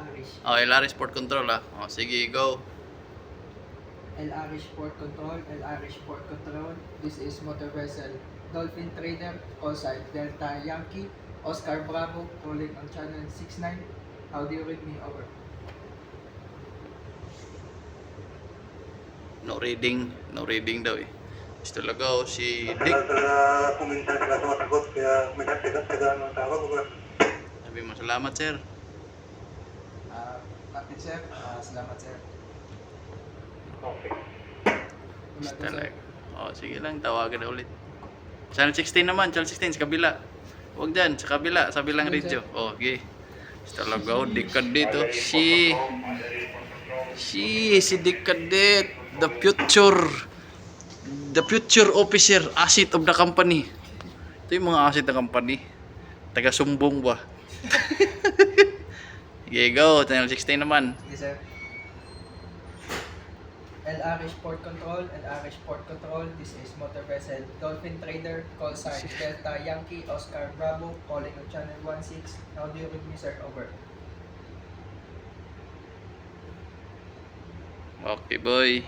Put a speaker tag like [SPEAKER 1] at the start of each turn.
[SPEAKER 1] Irish.
[SPEAKER 2] Oh, LR Sport Control ah. Oh, sige, go.
[SPEAKER 1] El Irish Port Control, El Irish Port Control. This is motor vessel Dolphin Trader, call sign Delta Yankee, Oscar Bravo, calling on channel 69. How do you read me? Over.
[SPEAKER 2] No reading daw eh. Gusto lagaw si Dick.
[SPEAKER 3] Tagal kuminsan sila sumasagot, kaya may taga ng tawag.
[SPEAKER 2] Sabi mo, salamat sir.
[SPEAKER 1] Kapit sir, salamat sir.
[SPEAKER 3] Okay.
[SPEAKER 1] Wala to, sir.
[SPEAKER 2] Talaga. Oh, sige lang, tawagan na ulit. Channel 16 naman, channel 16 sa kabila. Huwag dyan, sa kabila, sa bilang radio. Oh, okay. Talaga, Dick Cadet oh. Si Dick Cadet, the future officer, asset of the company. Ito yung mga asset ng company. Taga-sumbong ba? Okay, go. Channel 16 naman.
[SPEAKER 1] Yes, sir. El Irish Port Control, El Irish Port Control. This is motor vessel Dolphin Trader, call sign Delta Yankee, Oscar Bravo, calling on channel 16. How do you read me, sir? Over.
[SPEAKER 2] Okay, boy.